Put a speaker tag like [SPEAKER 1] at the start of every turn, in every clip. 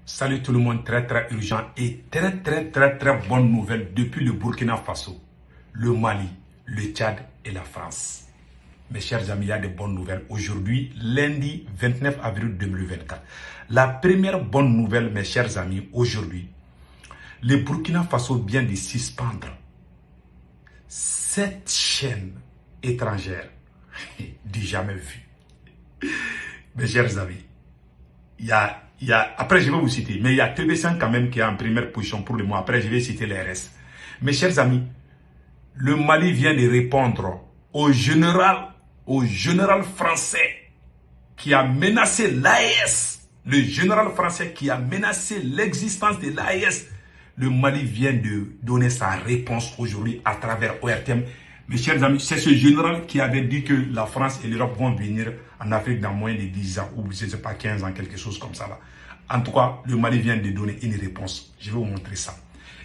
[SPEAKER 1] Salut tout le monde, très urgent et très bonne nouvelle depuis le Burkina Faso, le Mali, le Tchad et la France. Mes chers amis, il y a de bonnes nouvelles. Aujourd'hui, lundi 29 avril 2024. La première bonne nouvelle, mes chers amis, aujourd'hui, le Burkina Faso vient de suspendre 7 chaînes étrangères du jamais vu. Mes chers amis, après je vais vous citer, mais il y a TV5 quand même qui est en première position pour le mois. Après je vais citer les restes. Mes chers amis, le Mali vient de répondre au général français qui a menacé l'AES. Le général français qui a menacé l'existence de l'AES. Le Mali vient de donner sa réponse aujourd'hui à travers ORTM. Mes chers amis, c'est ce général qui avait dit que la France et l'Europe vont venir en Afrique dans moins de 10 ans, ou je ne sais pas, 15 ans, quelque chose comme ça. Là. En tout cas, le Mali vient de donner une réponse. Je vais vous montrer ça.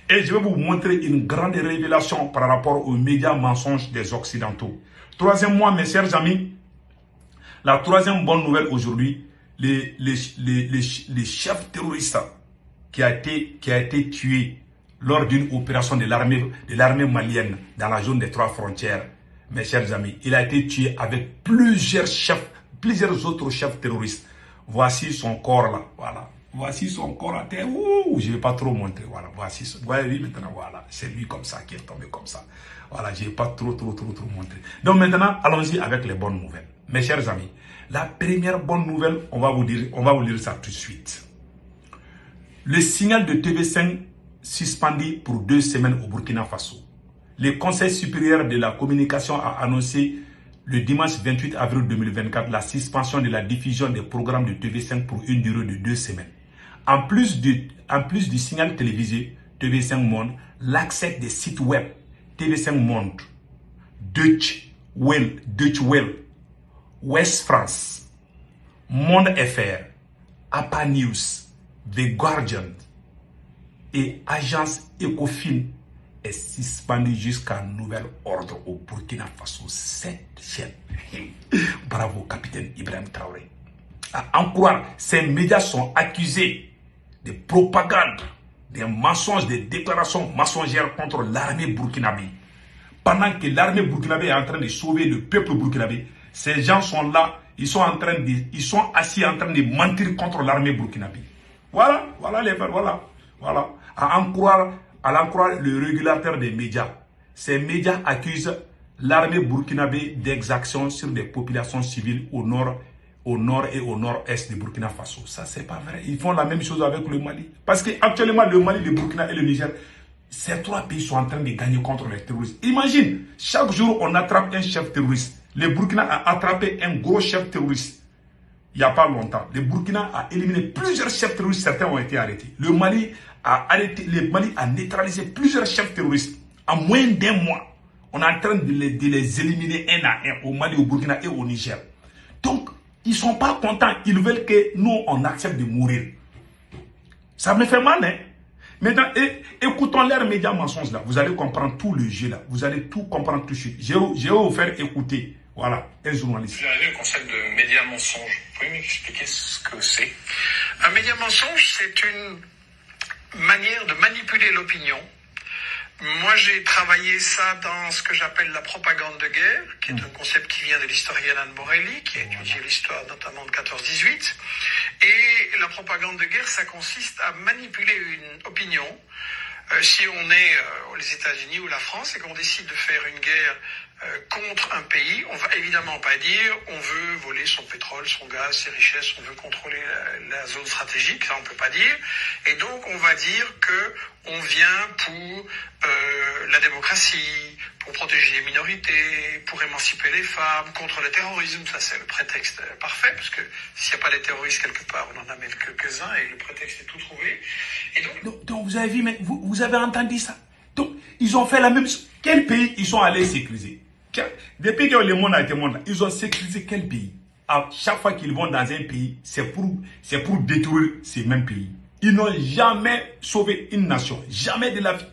[SPEAKER 1] Et je vais vous montrer une grande révélation par rapport aux médias mensonges des Occidentaux. Troisièmement, mes chers amis, la troisième bonne nouvelle aujourd'hui, les chefs terroristes qui a été tué lors d'une opération de l'armée malienne dans la zone des 3 frontières, mes chers amis, il a été tué avec plusieurs autres chefs terroristes. Voici son corps là, voilà. Voici son corps à terre. Ouh, je ne vais pas trop montrer. Voilà, voici. Voyez lui maintenant, voilà. C'est lui comme ça qui est tombé comme ça. Voilà, je ne vais pas trop montrer. Donc maintenant, allons-y avec les bonnes nouvelles. Mes chers amis, la première bonne nouvelle, on va vous lire ça tout de suite. Le signal de TV5 suspendu pour 2 semaines au Burkina Faso. Le Conseil supérieur de la communication a annoncé le dimanche 28 avril 2024 la suspension de la diffusion des programmes de TV5 pour une durée de 2 semaines. En plus du signal télévisé TV5 Monde, l'accès des sites web TV5 Monde, Deutsche Welle, West France, Monde FR, APA News, The Guardian et Agence Ecofin est suspendu jusqu'à nouvel ordre au Burkina Faso. 7 chaînes. Bravo, capitaine Ibrahim Traoré. À en croire, ces médias sont accusés de propagande, des mensonges, des déclarations mensongères contre l'armée burkinabé. Pendant que l'armée burkinabé est en train de sauver le peuple burkinabé, ces gens sont là, ils sont assis en train de mentir contre l'armée burkinabé. Voilà les faits, voilà. À en croire le régulateur des médias. Ces médias accusent l'armée burkinabé d'exactions sur des populations civiles au nord et au nord-est du Burkina Faso. Ça, c'est pas vrai. Ils font la même chose avec le Mali. Parce qu'actuellement, le Mali, le Burkina et le Niger, ces 3 pays sont en train de gagner contre les terroristes. Imagine, chaque jour, on attrape un chef terroriste. Le Burkina a attrapé un gros chef terroriste. Il n'y a pas longtemps. Le Burkina a éliminé plusieurs chefs terroristes. Certains ont été arrêtés. Le Mali a neutralisé plusieurs chefs terroristes. En moins d'1 mois, on est en train de les éliminer un à un au Mali, au Burkina et au Niger. Donc, ils ne sont pas contents. Ils veulent que nous, on accepte de mourir. Ça me fait mal, hein? Maintenant, écoutons leurs médias mensonges là. Vous allez comprendre tout le jeu là. Vous allez tout comprendre tout de suite. Je vais vous faire écouter. Voilà, un journaliste.
[SPEAKER 2] J'ai arrivé au concept de média mensonge. Vous pouvez m'expliquer ce que c'est? Un média mensonge, c'est une manière de manipuler l'opinion. Moi, j'ai travaillé ça dans ce que j'appelle la propagande de guerre, qui est un concept qui vient de l'historienne Anne Morelli, qui a étudié l'histoire notamment de 14-18. Et la propagande de guerre, ça consiste à manipuler une opinion. Si on est aux États-Unis ou la France et qu'on décide de faire une guerre contre un pays, on va évidemment pas dire on veut voler son pétrole, son gaz, ses richesses, on veut contrôler la zone stratégique, ça on peut pas dire. Et donc on va dire que on vient pour la démocratie, pour protéger les minorités, pour émanciper les femmes, contre le terrorisme. Ça c'est le prétexte parfait, parce que s'il n'y a pas les terroristes quelque part, on en amène quelques-uns et le prétexte est tout trouvé. Et
[SPEAKER 1] donc vous avez vu, mais vous avez entendu ça. Donc ils ont fait la même chose. Quel pays ils sont allés sécuriser? Depuis que le monde a été monde, ils ont sécurisé quel pays? À chaque fois qu'ils vont dans un pays, c'est pour détruire ces mêmes pays. Ils n'ont jamais sauvé une nation, jamais de la vie.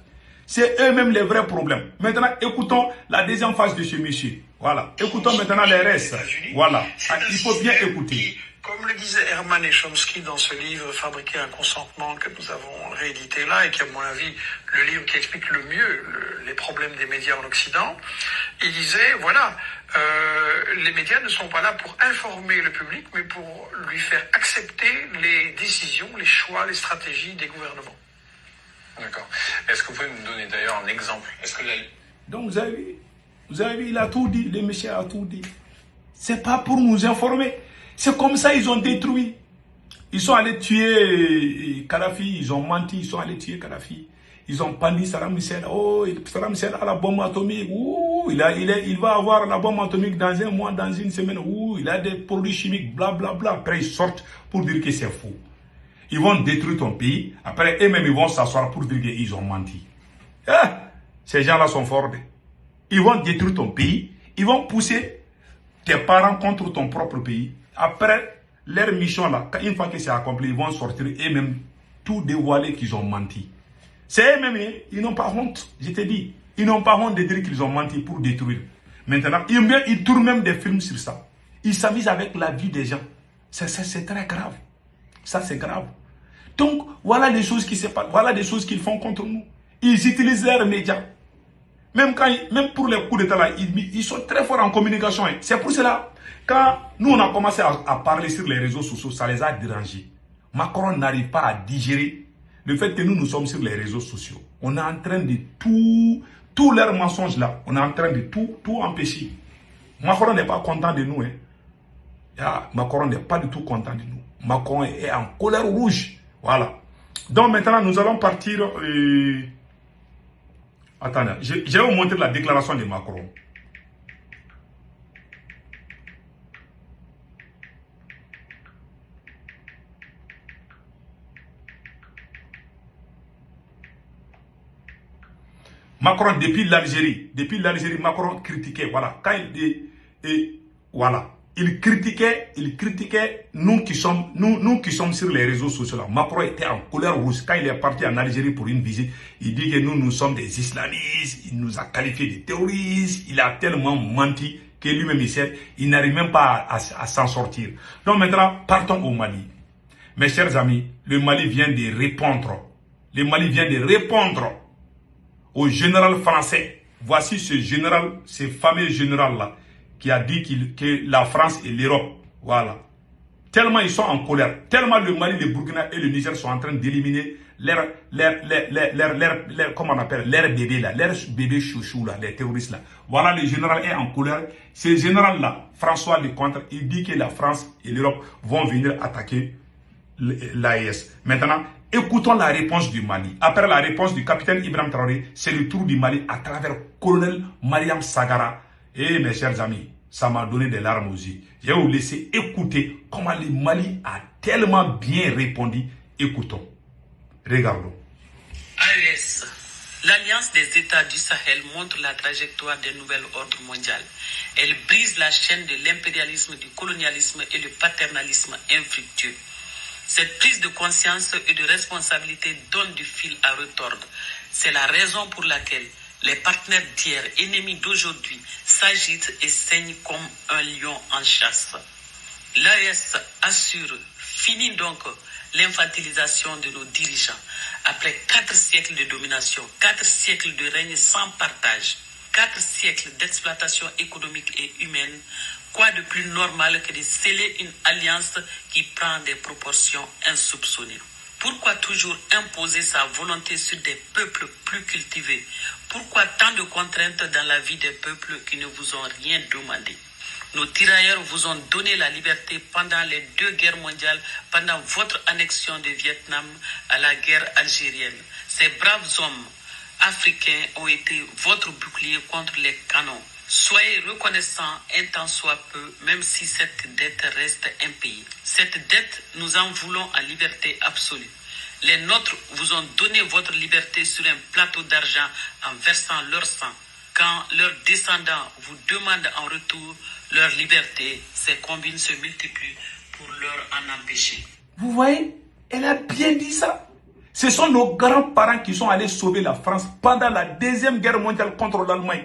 [SPEAKER 1] C'est eux-mêmes les vrais problèmes. Maintenant, écoutons la deuxième phase de ce monsieur. Voilà. Écoutons maintenant les restes. Voilà. Il faut bien écouter.
[SPEAKER 2] Comme le disaient Herman et Chomsky dans ce livre Fabriquer un consentement que nous avons réédité là et qui est à mon avis le livre qui explique le mieux les problèmes des médias en Occident, il disait, voilà, les médias ne sont pas là pour informer le public, mais pour lui faire accepter les décisions, les choix, les stratégies des gouvernements.
[SPEAKER 3] D'accord. Est-ce que vous pouvez nous donner d'ailleurs un exemple? Est-ce que
[SPEAKER 1] Donc vous avez vu, il a tout dit, le monsieur a tout dit. C'est pas pour nous informer. C'est comme ça ils ont détruit. Ils sont allés tuer Kadhafi, ils ont menti, ils sont allés tuer Kadhafi. Ils ont pandi Saddam Hussein. Oh, Saddam Hussein a la bombe atomique. Ouh, il va avoir la bombe atomique dans un mois, dans une semaine. Ouh, il a des produits chimiques, blablabla. Bla, bla. Après, ils sortent pour dire que c'est faux. Ils vont détruire ton pays. Après, eux-mêmes, ils vont s'asseoir pour dire qu'ils ont menti. Ah, ces gens-là sont forts. Ils vont détruire ton pays. Ils vont pousser tes parents contre ton propre pays. Après, leur mission là, une fois que c'est accompli, ils vont sortir eux-mêmes tout dévoiler qu'ils ont menti. C'est eux-mêmes, ils n'ont pas honte, je te dis. Ils n'ont pas honte de dire qu'ils ont menti pour détruire. Maintenant, ils tournent même des films sur ça. Ils s'amusent avec la vie des gens. C'est très grave. Ça, c'est grave. Donc, voilà les choses qui se passent. Voilà des choses qu'ils font contre nous. Ils utilisent leurs médias. Même pour les coups d'État, là, ils sont très forts en communication. Hein. C'est pour cela, quand nous, on a commencé à parler sur les réseaux sociaux, ça les a dérangés. Macron n'arrive pas à digérer le fait que nous sommes sur les réseaux sociaux. On est en train de tous leurs mensonges là, on est en train de tout empêcher. Macron n'est pas content de nous. Hein. Macron n'est pas du tout content de nous. Macron est en colère rouge. Voilà. Donc maintenant, nous allons partir... Attendez, je vais vous montrer la déclaration de Macron. Macron, depuis l'Algérie, Macron critiquait, voilà, quand il critiquait nous qui sommes sur les réseaux sociaux là. Macron était en colère rouge quand il est parti en Algérie pour une visite. Il dit que nous sommes des islamistes, il nous a qualifiés de terroristes, il a tellement menti que lui-même il n'arrive même pas à s'en sortir. Donc maintenant, partons au Mali. Mes chers amis, le Mali vient de répondre. Le Mali vient de répondre au général français. Voici ce fameux général-là, qui a dit que la France et l'Europe, voilà. Tellement ils sont en colère, tellement le Mali, le Burkina et le Niger sont en train d'éliminer comment on appelle, leurs bébés là, leurs bébés chouchous là, les terroristes là. Voilà, le général est en colère. Ce général-là, François Lecointre, il dit que la France et l'Europe vont venir attaquer l'AES. Maintenant, écoutons la réponse du Mali. Après la réponse du capitaine Ibrahim Traoré, c'est le tour du Mali à travers colonel Mariam Sagara. Et mes chers amis, ça m'a donné des larmes aux yeux. Je vais vous laisser écouter comment le Mali a tellement bien répondu. Écoutons. Regardons.
[SPEAKER 4] AES, l'Alliance des États du Sahel montre la trajectoire d'un nouvel ordre mondial. Elle brise la chaîne de l'impérialisme, du colonialisme et le paternalisme infructueux. Cette prise de conscience et de responsabilité donne du fil à retordre. C'est la raison pour laquelle les partenaires d'hier, ennemis d'aujourd'hui, s'agitent et saignent comme un lion en chasse. L'AES assure, finit donc l'infantilisation de nos dirigeants. Après 4 siècles de domination, 4 siècles de règne sans partage, 4 siècles d'exploitation économique et humaine, quoi de plus normal que de sceller une alliance qui prend des proportions insoupçonnées? Pourquoi toujours imposer sa volonté sur des peuples plus cultivés? Pourquoi tant de contraintes dans la vie des peuples qui ne vous ont rien demandé? Nos tirailleurs vous ont donné la liberté pendant les 2 guerres mondiales, pendant votre annexion du Vietnam à la guerre algérienne. Ces braves hommes africains ont été votre bouclier contre les canons. Soyez reconnaissants un tant soit peu, même si cette dette reste impayée. Cette dette, nous en voulons en liberté absolue. Les nôtres vous ont donné votre liberté sur un plateau d'argent en versant leur sang. Quand leurs descendants vous demandent en retour leur liberté, ces combines se multiplient pour leur en empêcher.
[SPEAKER 1] Vous voyez, elle a bien dit ça. Ce sont nos grands-parents qui sont allés sauver la France pendant la 2e guerre mondiale contre l'Allemagne.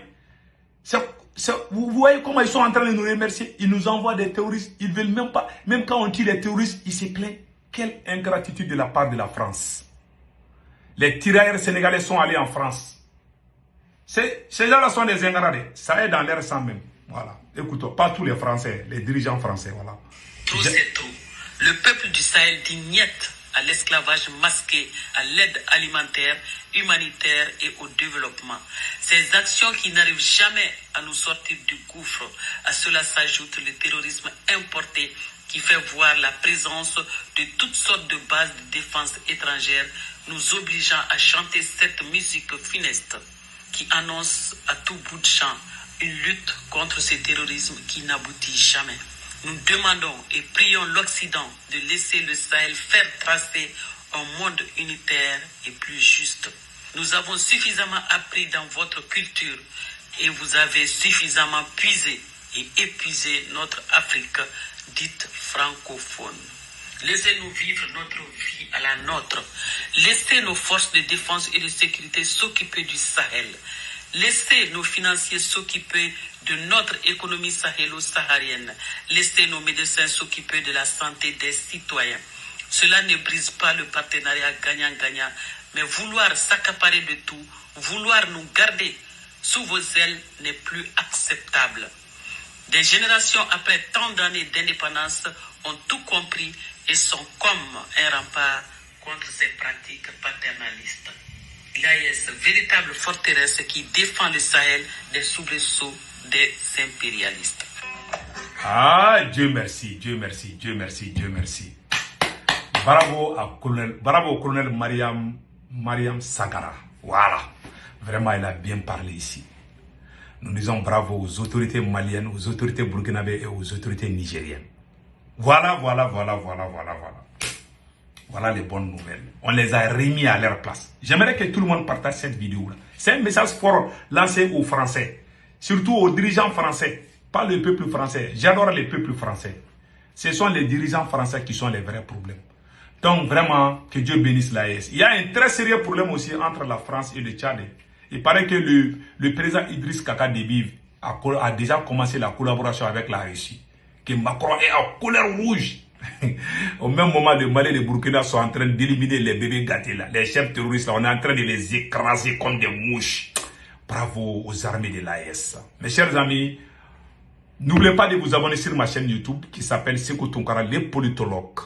[SPEAKER 1] Vous voyez comment ils sont en train de nous remercier. Ils nous envoient des terroristes. Ils veulent même pas. Même quand on tue les terroristes, ils se plaignent. Quelle ingratitude de la part de la France. Les tirailleurs sénégalais sont allés en France. Ces gens-là sont des ingrats. Ça est dans leur sang même. Voilà. Écoutez, pas tous les Français, les dirigeants français. Voilà.
[SPEAKER 4] Trop c'est trop. Le peuple du Sahel dit niet à l'esclavage masqué, à l'aide alimentaire, humanitaire et au développement. Ces actions qui n'arrivent jamais à nous sortir du gouffre, à cela s'ajoute le terrorisme importé qui fait voir la présence de toutes sortes de bases de défense étrangères, nous obligeant à chanter cette musique funeste qui annonce à tout bout de champ une lutte contre ce terrorisme qui n'aboutit jamais. Nous demandons et prions l'Occident de laisser le Sahel faire tracer un monde unitaire et plus juste. Nous avons suffisamment appris dans votre culture et vous avez suffisamment puisé et épuisé notre Afrique dite francophone. Laissez-nous vivre notre vie à la nôtre. Laissez nos forces de défense et de sécurité s'occuper du Sahel. Laissez nos financiers s'occuper de notre économie sahélo-saharienne. Laissez nos médecins s'occuper de la santé des citoyens. Cela ne brise pas le partenariat gagnant-gagnant, mais vouloir s'accaparer de tout, vouloir nous garder sous vos ailes n'est plus acceptable. Des générations après tant d'années d'indépendance ont tout compris et sont comme un rempart contre ces pratiques paternalistes. L'AES, véritable forteresse qui défend le Sahel des soubresauts des impérialistes.
[SPEAKER 1] Ah, Dieu merci, Dieu merci, Dieu merci, Dieu merci. Bravo au colonel Mariam Sagara. Voilà. Vraiment, il a bien parlé ici. Nous disons bravo aux autorités maliennes, aux autorités burkinabées et aux autorités nigériennes. Voilà. Voilà les bonnes nouvelles. On les a remis à leur place. J'aimerais que tout le monde partage cette vidéo-là. C'est un message fort lancé aux Français. Surtout aux dirigeants français. Pas le peuple français. J'adore les peuples français. Ce sont les dirigeants français qui sont les vrais problèmes. Donc vraiment, que Dieu bénisse l'AES. Il y a un très sérieux problème aussi entre la France et le Tchad. Il paraît que le président Idriss Kaka Déby a déjà commencé la collaboration avec la Russie. Que Macron est en colère rouge. Au même moment, le Mali et le Burkina sont en train d'éliminer les bébés gâtés là. Les chefs terroristes là, on est en train de les écraser comme des mouches. Bravo aux armées de l'AES. Mes chers amis, n'oubliez pas de vous abonner sur ma chaîne YouTube qui s'appelle Sekou Tounkara, les politologues.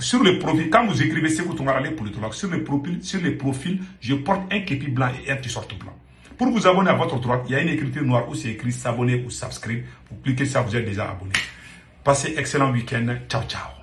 [SPEAKER 1] Sur le profil, quand vous écrivez Sekou Tounkara, les politologues, sur les profils, je porte un képi blanc et un t-shirt blanc. Pour vous abonner à votre droite, il y a une écriture noire où c'est écrit s'abonner ou subscribe. Vous cliquez ça, vous êtes déjà abonné. Passez excellent week-end. Ciao, ciao.